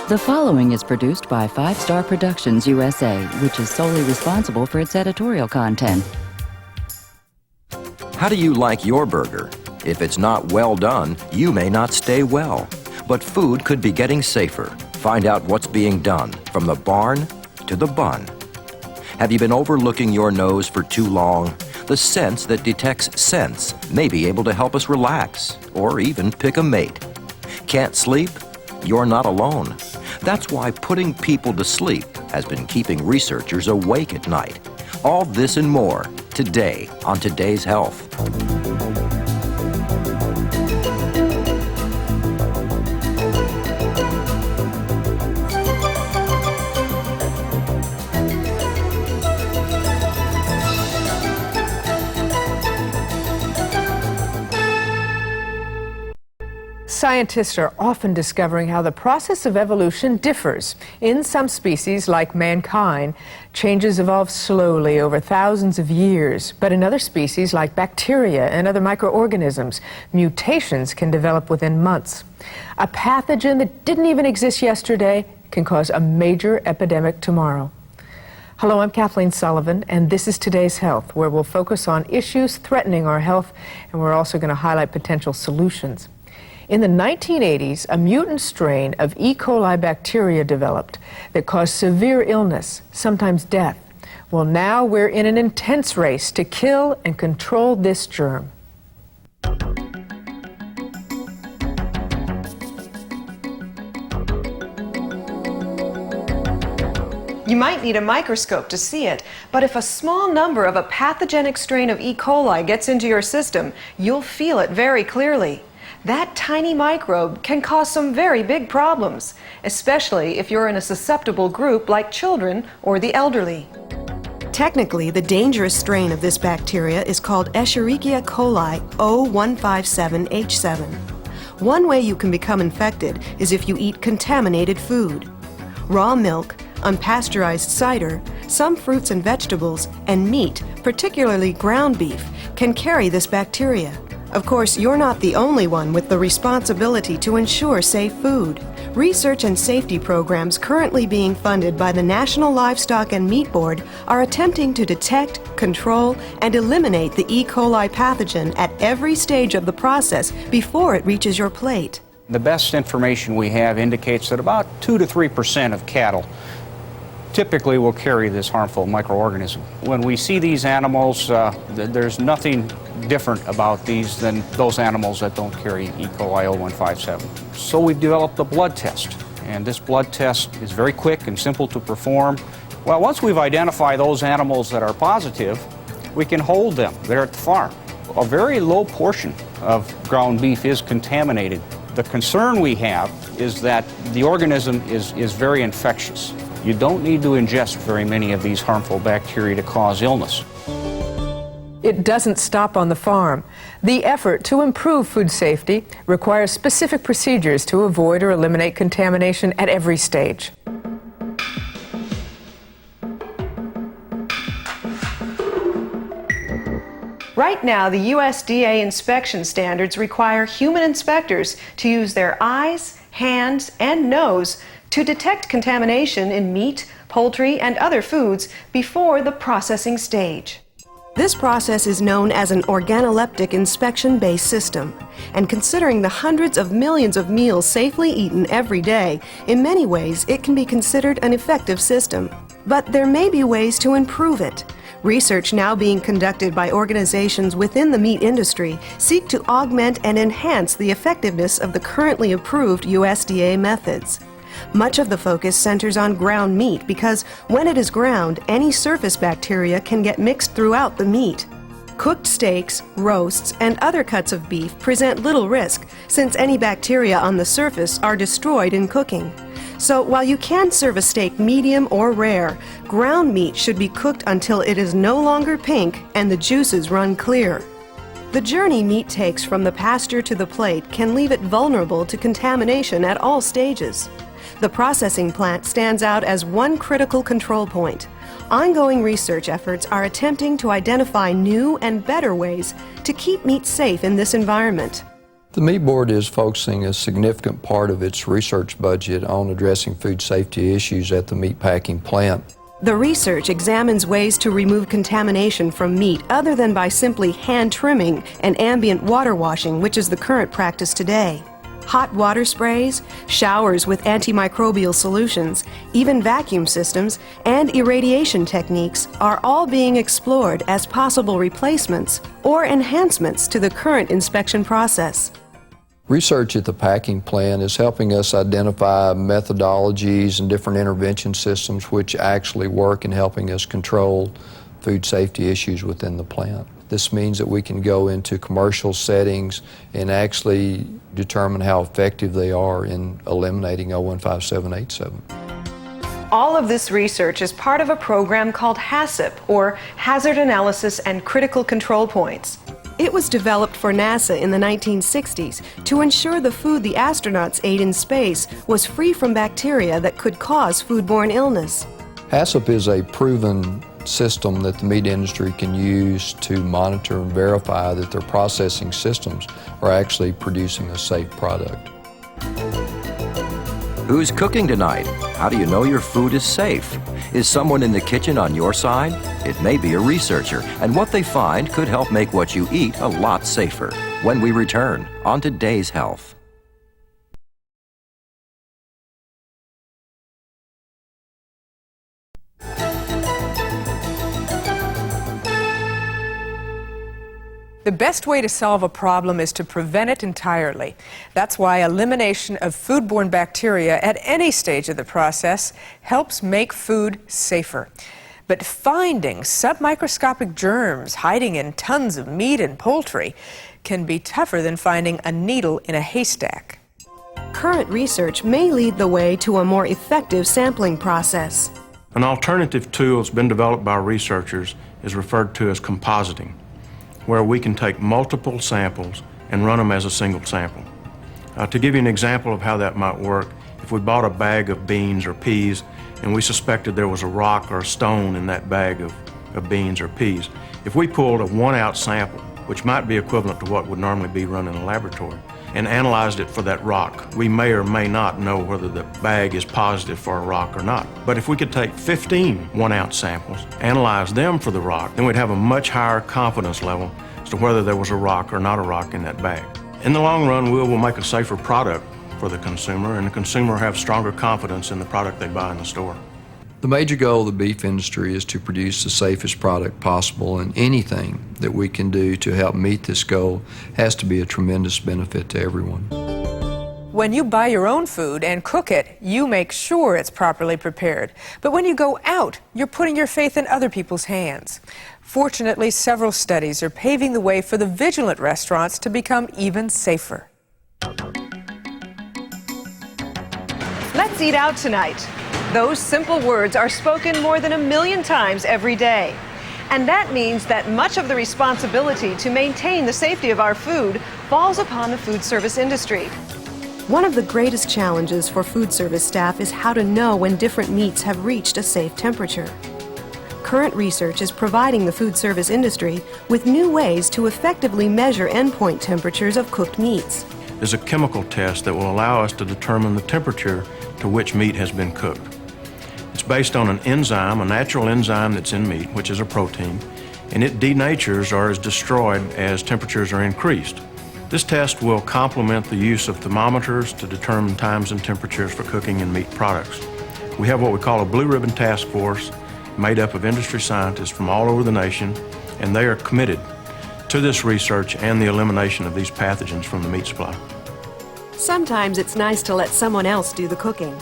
The following is produced by 5 Star Productions USA, which is solely responsible for its editorial content. How do you like your burger? If it's not well done, you may not stay well. But food could be getting safer. Find out what's being done, from the barn to the bun. Have you been overlooking your nose for too long? The sense that detects scents may be able to help us relax or even pick a mate. Can't sleep? You're not alone. That's why putting people to sleep has been keeping researchers awake at night. All this and more today on Today's Health. Scientists are often discovering how the process of evolution differs. In some species, like mankind, changes evolve slowly over thousands of years. But in other species, like bacteria and other microorganisms, mutations can develop within months. A pathogen that didn't even exist yesterday can cause a major epidemic tomorrow. Hello, I'm Kathleen Sullivan, and this is Today's Health, where we'll focus on issues threatening our health, and we're also going to highlight potential solutions. In the 1980s, a mutant strain of E. coli bacteria developed that caused severe illness, sometimes death. Well, now we're in an intense race to kill and control this germ. You might need a microscope to see it, but if a small number of a pathogenic strain of E. coli gets into your system, you'll feel it very clearly. That tiny microbe can cause some very big problems, especially if you're in a susceptible group like children or the elderly. Technically, the dangerous strain of this bacteria is called Escherichia coli O157H7. One way you can become infected is if you eat contaminated food. Raw milk, unpasteurized cider, some fruits and vegetables, and meat, particularly ground beef, can carry this bacteria. Of course, you're not the only one with the responsibility to ensure safe food. Research and safety programs currently being funded by the National Livestock and Meat Board are attempting to detect, control, and eliminate the E. coli pathogen at every stage of the process before it reaches your plate. The best information we have indicates that about 2 to 3% of cattle typically will carry this harmful microorganism. When we see these animals, there's nothing different about these than those animals that don't carry E. coli O157. So we've developed a blood test, and this blood test is very quick and simple to perform. Well, once we've identified those animals that are positive, we can hold them there at the farm. A very low portion of ground beef is contaminated. The concern we have is that the organism is very infectious. You don't need to ingest very many of these harmful bacteria to cause illness. It doesn't stop on the farm. The effort to improve food safety requires specific procedures to avoid or eliminate contamination at every stage. Right now, the USDA inspection standards require human inspectors to use their eyes, hands, and nose to detect contamination in meat, poultry, and other foods before the processing stage. This process is known as an organoleptic inspection-based system, and considering the hundreds of millions of meals safely eaten every day, in many ways it can be considered an effective system. But there may be ways to improve it. Research now being conducted by organizations within the meat industry seek to augment and enhance the effectiveness of the currently approved USDA methods. Much of the focus centers on ground meat because when it is ground, any surface bacteria can get mixed throughout the meat. Cooked steaks, roasts, and other cuts of beef present little risk since any bacteria on the surface are destroyed in cooking. So while you can serve a steak medium or rare, ground meat should be cooked until it is no longer pink and the juices run clear. The journey meat takes from the pasture to the plate can leave it vulnerable to contamination at all stages. The processing plant stands out as one critical control point. Ongoing research efforts are attempting to identify new and better ways to keep meat safe in this environment. The Meat Board is focusing a significant part of its research budget on addressing food safety issues at the meat packing plant. The research examines ways to remove contamination from meat other than by simply hand trimming and ambient water washing, which is the current practice today. Hot water sprays, showers with antimicrobial solutions, even vacuum systems, and irradiation techniques are all being explored as possible replacements or enhancements to the current inspection process. Research at the packing plant is helping us identify methodologies and different intervention systems which actually work in helping us control food safety issues within the plant. This means that we can go into commercial settings and actually determine how effective they are in eliminating 015787. All of this research is part of a program called HACCP, or Hazard Analysis and Critical Control Points. It was developed for NASA in the 1960s to ensure the food the astronauts ate in space was free from bacteria that could cause foodborne illness. HACCP is a proven system that the meat industry can use to monitor and verify that their processing systems are actually producing a safe product. Who's cooking tonight? How do you know your food is safe? Is someone in the kitchen on your side? It may be a researcher, and what they find could help make what you eat a lot safer. When we return on Today's Health. The best way to solve a problem is to prevent it entirely. That's why elimination of foodborne bacteria at any stage of the process helps make food safer. But finding submicroscopic germs hiding in tons of meat and poultry can be tougher than finding a needle in a haystack. Current research may lead the way to a more effective sampling process. An alternative tool that's been developed by researchers is referred to as compositing, where we can take multiple samples and run them as a single sample. To give you an example of how that might work, if we bought a bag of beans or peas and we suspected there was a rock or a stone in that bag of beans or peas, if we pulled a 1 ounce sample, which might be equivalent to what would normally be run in a laboratory, and analyzed it for that rock, we may or may not know whether the bag is positive for a rock or not. But if we could take 15 1 ounce samples, analyze them for the rock, then we'd have a much higher confidence level as to whether there was a rock or not a rock in that bag. In the long run, we will make a safer product for the consumer, and the consumer will have stronger confidence in the product they buy in the store. The major goal of the beef industry is to produce the safest product possible, and anything that we can do to help meet this goal has to be a tremendous benefit to everyone. When you buy your own food and cook it, you make sure it's properly prepared. But when you go out, you're putting your faith in other people's hands. Fortunately, several studies are paving the way for the vigilant restaurants to become even safer. Let's eat out tonight. Those simple words are spoken more than 1 million times every day. And that means that much of the responsibility to maintain the safety of our food falls upon the food service industry. One of the greatest challenges for food service staff is how to know when different meats have reached a safe temperature. Current research is providing the food service industry with new ways to effectively measure endpoint temperatures of cooked meats. There's a chemical test that will allow us to determine the temperature to which meat has been cooked. It's based on an enzyme, a natural enzyme that's in meat, which is a protein, and it denatures or is destroyed as temperatures are increased. This test will complement the use of thermometers to determine times and temperatures for cooking and meat products. We have what we call a blue ribbon task force made up of industry scientists from all over the nation, and they are committed to this research and the elimination of these pathogens from the meat supply. Sometimes it's nice to let someone else do the cooking.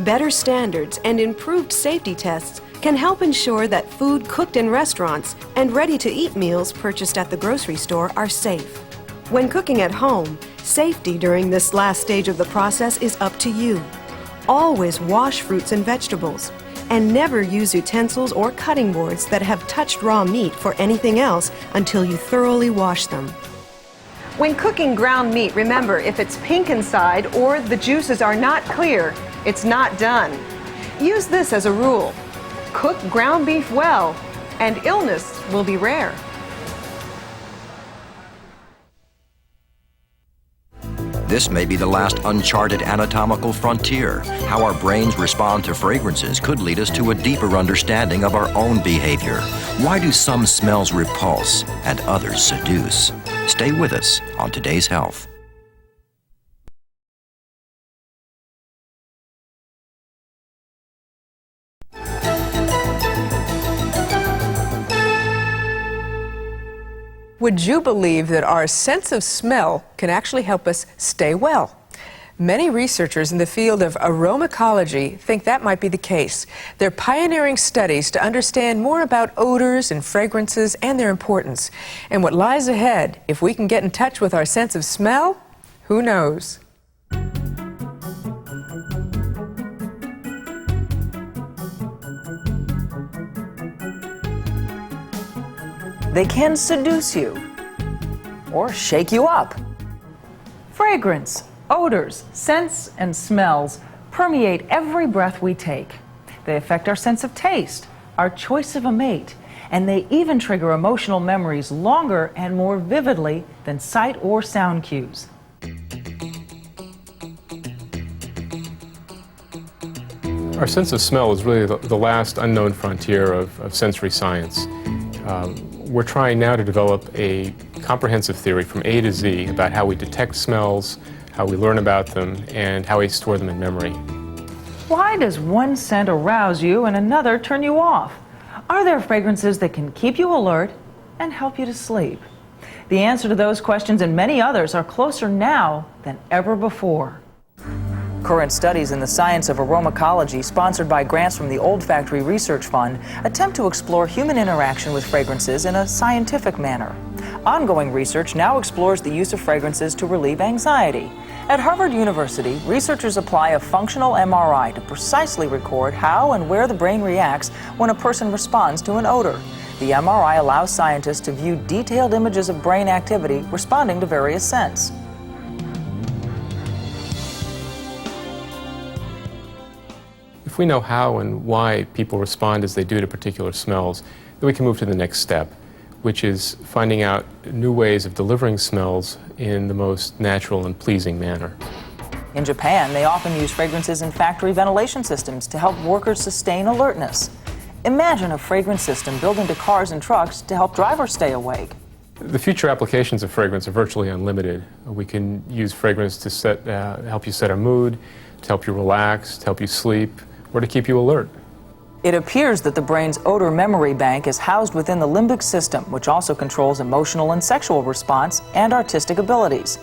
Better standards and improved safety tests can help ensure that food cooked in restaurants and ready-to-eat meals purchased at the grocery store are safe. When cooking at home, safety during this last stage of the process is up to you. Always wash fruits and vegetables, and never use utensils or cutting boards that have touched raw meat for anything else until you thoroughly wash them. When cooking ground meat, remember, if it's pink inside or the juices are not clear, it's not done. Use this as a rule. Cook ground beef well, and illness will be rare. This may be the last uncharted anatomical frontier. How our brains respond to fragrances could lead us to a deeper understanding of our own behavior. Why do some smells repulse and others seduce? Stay with us on Today's Health. Would you believe that our sense of smell can actually help us stay well? Many researchers in the field of aromacology think that might be the case. They're pioneering studies to understand more about odors and fragrances and their importance. And what lies ahead, if we can get in touch with our sense of smell, who knows? They can seduce you or shake you up. Fragrance, odors, scents, and smells permeate every breath we take. They affect our sense of taste, our choice of a mate, and they even trigger emotional memories longer and more vividly than sight or sound cues. Our sense of smell is really the last unknown frontier of sensory science. We're trying now to develop a comprehensive theory from A to Z about how we detect smells, how we learn about them, and how we store them in memory. Why does one scent arouse you and another turn you off? Are there fragrances that can keep you alert and help you to sleep? The answer to those questions and many others are closer now than ever before. Current studies in the science of aromacology, sponsored by grants from the Olfactory Research Fund, attempt to explore human interaction with fragrances in a scientific manner. Ongoing research now explores the use of fragrances to relieve anxiety. At Harvard University, researchers apply a functional MRI to precisely record how and where the brain reacts when a person responds to an odor. The MRI allows scientists to view detailed images of brain activity responding to various scents. If we know how and why people respond as they do to particular smells, then we can move to the next step, which is finding out new ways of delivering smells in the most natural and pleasing manner. In Japan, they often use fragrances in factory ventilation systems to help workers sustain alertness. Imagine a fragrance system built into cars and trucks to help drivers stay awake. The future applications of fragrance are virtually unlimited. We can use fragrance to help you set a mood, to help you relax, to help you sleep, or to keep you alert. It appears that the brain's odor memory bank is housed within the limbic system, which also controls emotional and sexual response and artistic abilities.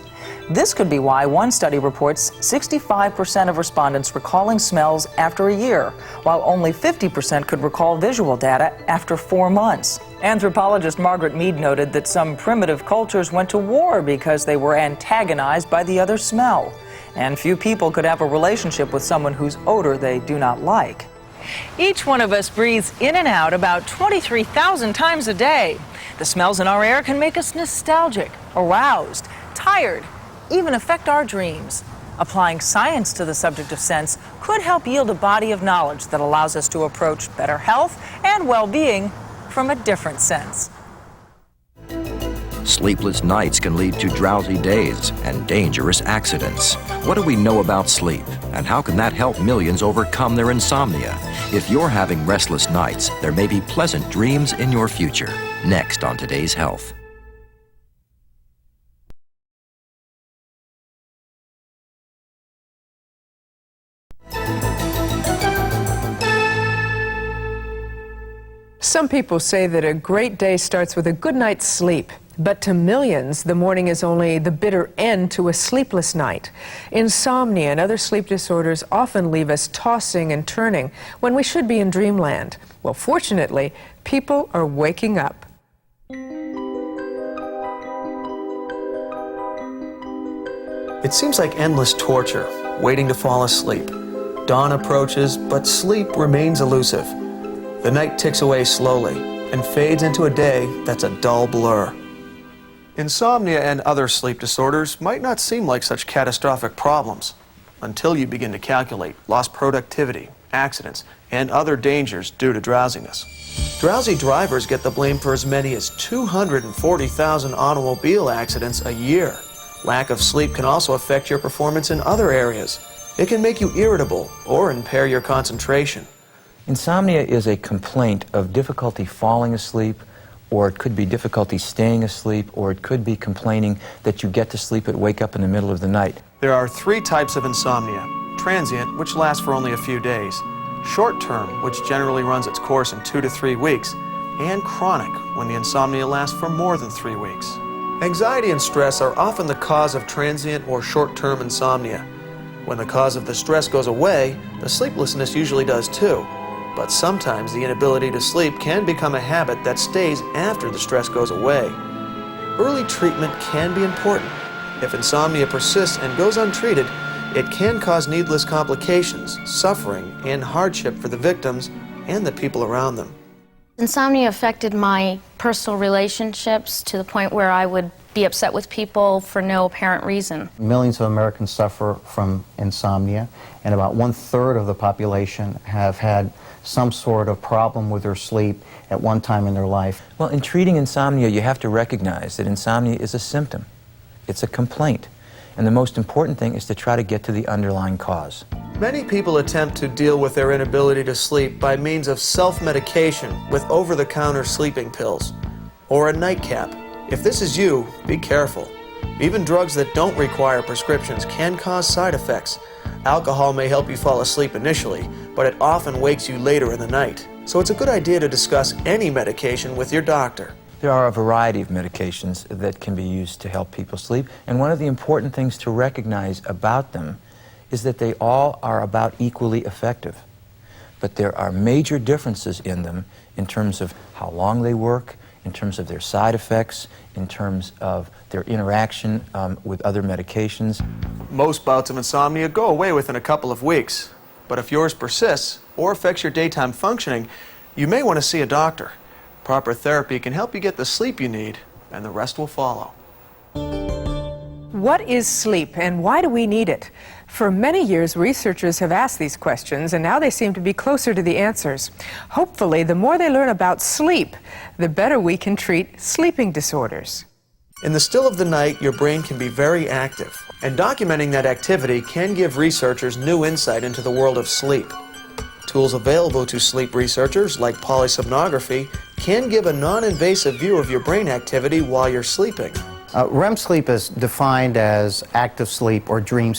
This could be why one study reports 65% of respondents recalling smells after a year, while only 50% could recall visual data after 4 months. Anthropologist Margaret Mead noted that some primitive cultures went to war because they were antagonized by the other smell. And few people could have a relationship with someone whose odor they do not like. Each one of us breathes in and out about 23,000 times a day. The smells in our air can make us nostalgic, aroused, tired, even affect our dreams. Applying science to the subject of scents could help yield a body of knowledge that allows us to approach better health and well-being from a different sense. Sleepless nights can lead to drowsy days and dangerous accidents. What do we know about sleep, and how can that help millions overcome their insomnia? If you're having restless nights, there may be pleasant dreams in your future. Next on Today's Health. Some people say that a great day starts with a good night's sleep. But to millions, the morning is only the bitter end to a sleepless night. Insomnia and other sleep disorders often leave us tossing and turning when we should be in dreamland. Well, fortunately, people are waking up. It seems like endless torture, waiting to fall asleep. Dawn approaches, but sleep remains elusive. The night ticks away slowly and fades into a day that's a dull blur. Insomnia and other sleep disorders might not seem like such catastrophic problems until you begin to calculate lost productivity, accidents, and other dangers due to drowsiness. Drowsy drivers get the blame for as many as 240,000 automobile accidents a year, Lack of sleep can also affect your performance in other areas. It can make you irritable or impair your concentration. Insomnia is a complaint of difficulty falling asleep, or it could be difficulty staying asleep, or it could be complaining that you get to sleep but wake up in the middle of the night. There are 3 types of insomnia: transient, which lasts for only a few days; short-term, which generally runs its course in 2 to 3 weeks; and chronic, when the insomnia lasts for more than 3 weeks. Anxiety and stress are often the cause of transient or short-term insomnia. When the cause of the stress goes away, the sleeplessness usually does too. But sometimes the inability to sleep can become a habit that stays after the stress goes away. Early treatment can be important. If insomnia persists and goes untreated, it can cause needless complications, suffering, and hardship for the victims and the people around them. Insomnia affected my personal relationships to the point where I would be upset with people for no apparent reason. Millions of Americans suffer from insomnia, and about 1/3 of the population have had some sort of problem with their sleep at one time in their life. Well, in treating insomnia, you have to recognize that insomnia is a symptom. It's a complaint. And the most important thing is to try to get to the underlying cause. Many people attempt to deal with their inability to sleep by means of self-medication with over-the-counter sleeping pills or a nightcap. If this is you, be careful. Even drugs that don't require prescriptions can cause side effects. Alcohol may help you fall asleep initially, but it often wakes you later in the night. So it's a good idea to discuss any medication with your doctor. There are a variety of medications that can be used to help people sleep, and one of the important things to recognize about them is that they all are about equally effective. But there are major differences in them in terms of how long they work, in terms of their side effects, in terms of their interaction with other medications. Most bouts of insomnia go away within a couple of weeks, but if yours persists or affects your daytime functioning, you may want to see a doctor. Proper therapy can help you get the sleep you need, and the rest will follow. What is sleep and why do we need it? For many years, researchers have asked these questions, and now they seem to be closer to the answers. Hopefully, the more they learn about sleep, the better we can treat sleeping disorders. In the still of the night, your brain can be very active, and documenting that activity can give researchers new insight into the world of sleep. Tools available to sleep researchers, like polysomnography, can give a non-invasive view of your brain activity while you're sleeping. REM sleep is defined as active sleep or dream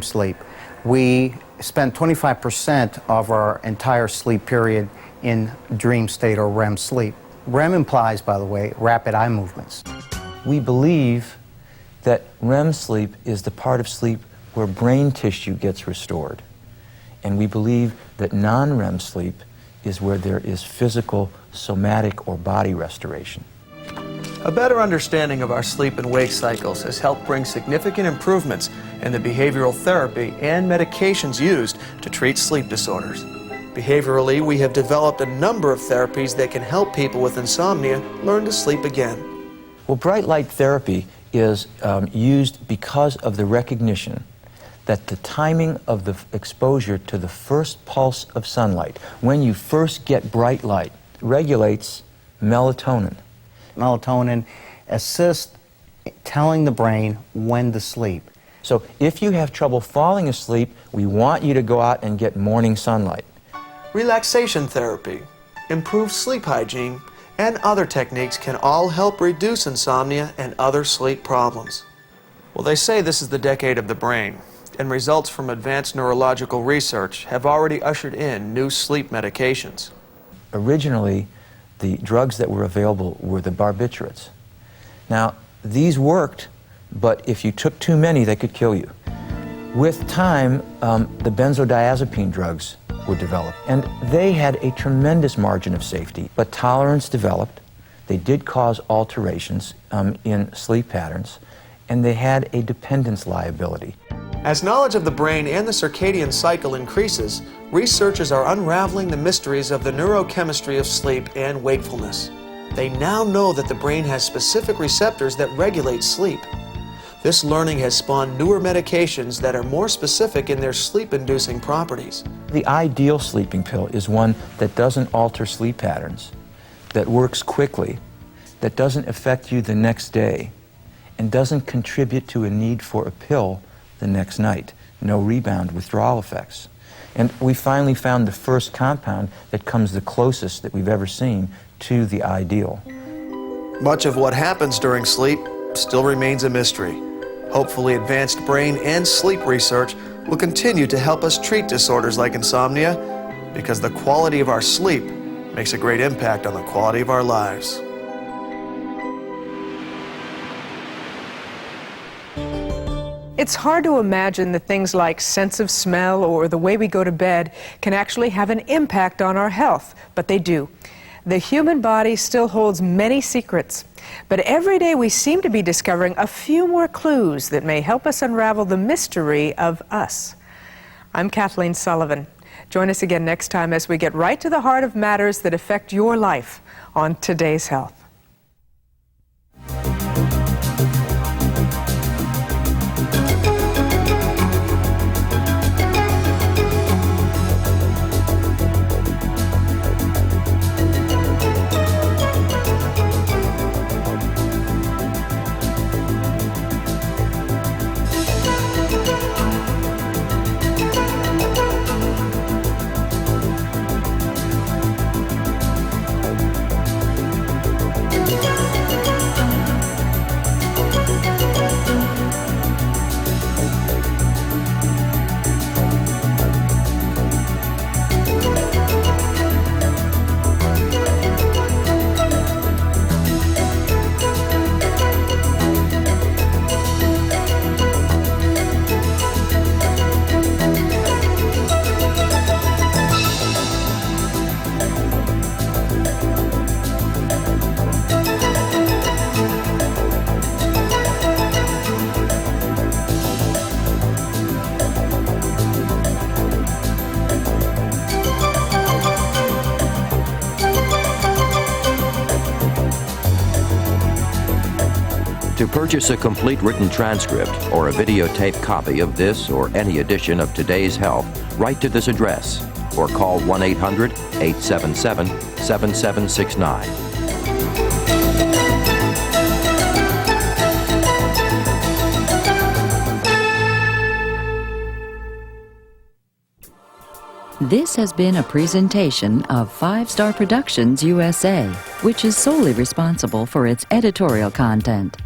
sleep. We spend 25% of our entire sleep period in dream state or REM sleep. REM implies, by the way, rapid eye movements. We believe that REM sleep is the part of sleep where brain tissue gets restored. And we believe that non-REM sleep is where there is physical, somatic, or body restoration. A better understanding of our sleep and wake cycles has helped bring significant improvements in the behavioral therapy and medications used to treat sleep disorders. Behaviorally, we have developed a number of therapies that can help people with insomnia learn to sleep again. Well, bright light therapy is used because of the recognition that the timing of the exposure to the first pulse of sunlight, when you first get bright light, regulates melatonin. Melatonin assists telling the brain when to sleep. So if you have trouble falling asleep, we want you to go out and get morning sunlight. Relaxation therapy, improved sleep hygiene, and other techniques can all help reduce insomnia and other sleep problems. Well, they say this is the decade of the brain, and results from advanced neurological research have already ushered in new sleep medications. Originally, the drugs that were available were the barbiturates. Now, these worked, but if you took too many, they could kill you. With time, the benzodiazepine drugs were developed, and they had a tremendous margin of safety, but tolerance developed. They did cause alterations in sleep patterns, and they had a dependence liability. As knowledge of the brain and the circadian cycle increases, researchers are unraveling the mysteries of the neurochemistry of sleep and wakefulness. They now know that the brain has specific receptors that regulate sleep. This learning has spawned newer medications that are more specific in their sleep-inducing properties. The ideal sleeping pill is one that doesn't alter sleep patterns, that works quickly, that doesn't affect you the next day, and doesn't contribute to a need for a pill the next night. No rebound withdrawal effects. And we finally found the first compound that comes the closest that we've ever seen to the ideal. Much of what happens during sleep still remains a mystery. Hopefully, advanced brain and sleep research will continue to help us treat disorders like insomnia, because the quality of our sleep makes a great impact on the quality of our lives. It's hard to imagine that things like sense of smell or the way we go to bed can actually have an impact on our health, but they do. The human body still holds many secrets, but every day we seem to be discovering a few more clues that may help us unravel the mystery of us. I'm Kathleen Sullivan. Join us again next time as we get right to the heart of matters that affect your life on Today's Health. To purchase a complete written transcript or a videotape copy of this or any edition of Today's Health, write to this address or call 1-800-877-7769. This has been a presentation of 5 Star Productions USA, which is solely responsible for its editorial content.